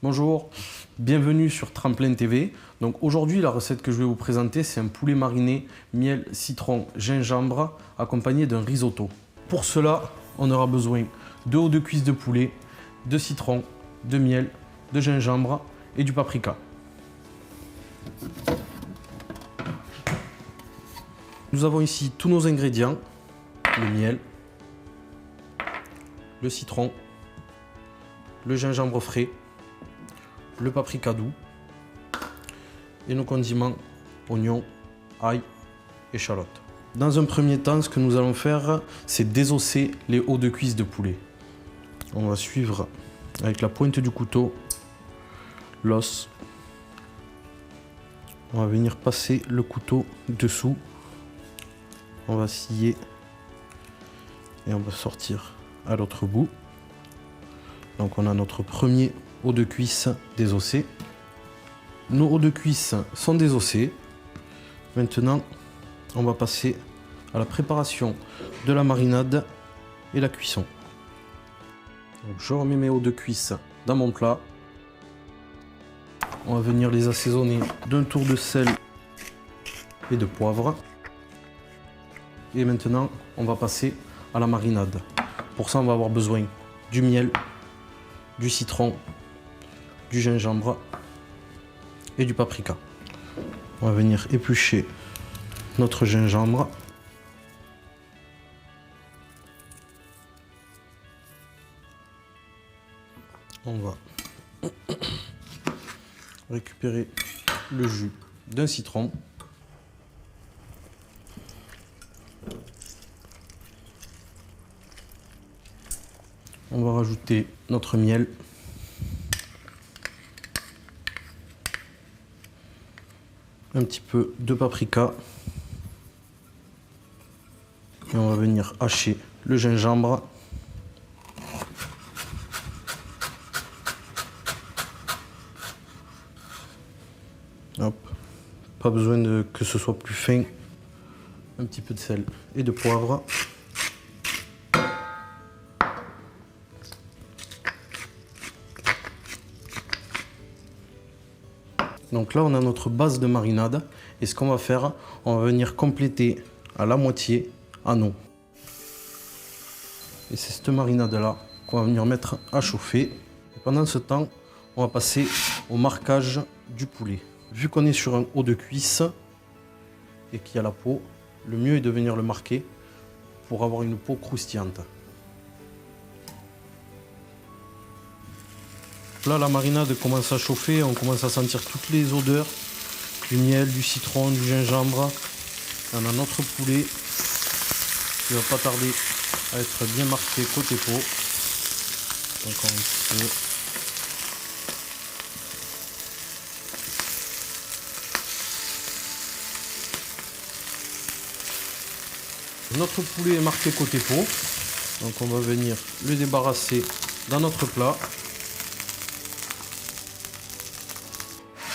Bonjour, bienvenue sur Tremplin TV. Donc aujourd'hui, la recette que je vais vous présenter, c'est un poulet mariné, miel, citron, gingembre, accompagné d'un risotto. Pour cela, on aura besoin de os de cuisse de poulet, de citron, de miel, de gingembre et du paprika. Nous avons ici tous nos ingrédients, le miel, le citron, le gingembre frais, le paprika doux et nos condiments, oignons, ail, échalote. Dans un premier temps, ce que nous allons faire, c'est désosser les os de cuisse de poulet. On va suivre avec la pointe du couteau l'os. On va venir passer le couteau dessous. On va scier et on va sortir à l'autre bout. Donc on a notre premier os de cuisse désossé. Nos os de cuisse sont désossés. Maintenant, on va passer à la préparation de la marinade et la cuisson. Donc, je remets mes os de cuisse dans mon plat. On va venir les assaisonner d'un tour de sel et de poivre. Et maintenant, on va passer à la marinade. Pour ça, on va avoir besoin du miel, du citron, du gingembre et du paprika. On va venir éplucher notre gingembre. On va récupérer le jus d'un citron. On va rajouter notre miel. Un petit peu de paprika. Et on va venir hacher le gingembre. Hop. Pas besoin que ce soit plus fin. Un petit peu de sel et de poivre. Donc là, on a notre base de marinade. Et ce qu'on va faire, on va venir compléter à la moitié en eau. Et c'est cette marinade-là qu'on va venir mettre à chauffer. Et pendant ce temps, on va passer au marquage du poulet. Vu qu'on est sur un os de cuisse et qu'il y a la peau, le mieux est de venir le marquer pour avoir une peau croustillante. Là, la marinade commence à chauffer, on commence à sentir toutes les odeurs, du miel, du citron, du gingembre. On a notre poulet qui va pas tarder à être bien marqué côté peau. Encore un petit peu. Notre poulet est marqué côté peau, donc on va venir le débarrasser dans notre plat.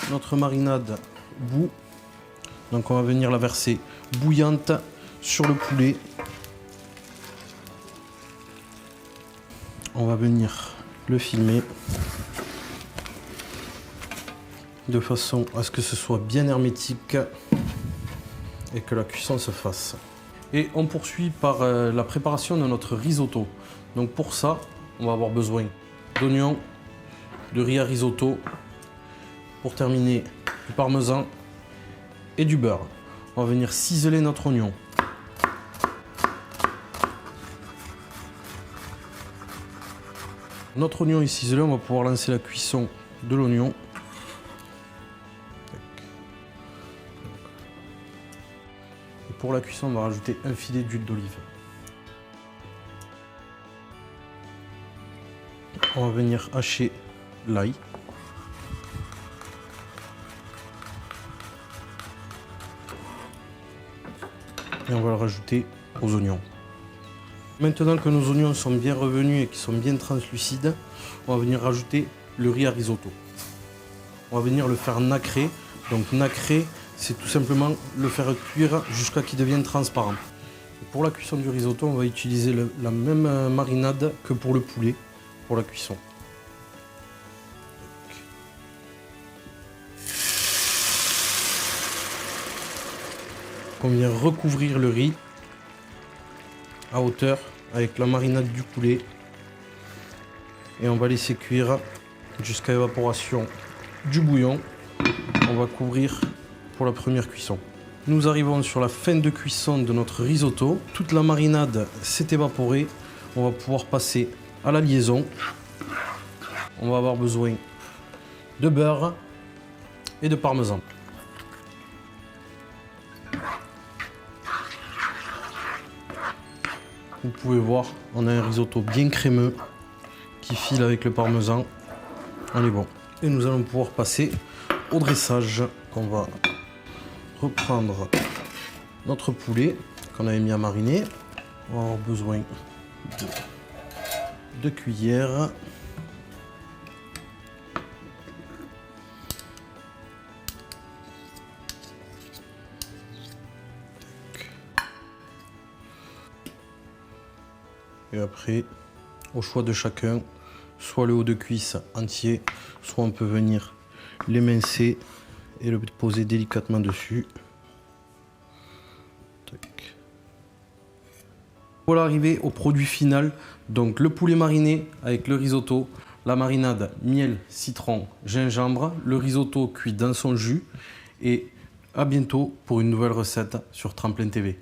Notre marinade bout, donc on va venir la verser bouillante sur le poulet. On va venir le filmer de façon à ce que ce soit bien hermétique et que la cuisson se fasse. Et on poursuit par la préparation de notre risotto. Donc pour ça, on va avoir besoin d'oignons, de riz à risotto, pour terminer du parmesan et du beurre. On va venir ciseler notre oignon. Notre oignon est ciselé, on va pouvoir lancer la cuisson de l'oignon. Et pour la cuisson, on va rajouter un filet d'huile d'olive. On va venir hacher l'ail. Et on va le rajouter aux oignons. Maintenant que nos oignons sont bien revenus et qu'ils sont bien translucides, on va venir rajouter le riz à risotto. On va venir le faire nacrer. Donc nacrer, c'est tout simplement le faire cuire jusqu'à ce qu'il devienne transparent. Et pour la cuisson du risotto, on va utiliser la même marinade que pour le poulet, pour la cuisson. on vient recouvrir le riz à hauteur avec la marinade du poulet. Et on va laisser cuire jusqu'à évaporation du bouillon. On va couvrir pour la première cuisson. Nous arrivons sur la fin de cuisson de notre risotto. Toute la marinade s'est évaporée. On va pouvoir passer à la liaison. On va avoir besoin de beurre et de parmesan. Vous pouvez voir, on a un risotto bien crémeux qui file avec le parmesan. On est bon. Et nous allons pouvoir passer au dressage. On va reprendre notre poulet qu'on avait mis à mariner. On va avoir besoin de 2 cuillères. Et après, au choix de chacun, soit le haut de cuisse entier, soit on peut venir l'émincer et le poser délicatement dessus. Tac. Voilà, arrivé au produit final, donc le poulet mariné avec le risotto, la marinade miel, citron, gingembre, le risotto cuit dans son jus. Et à bientôt pour une nouvelle recette sur Tremplin TV.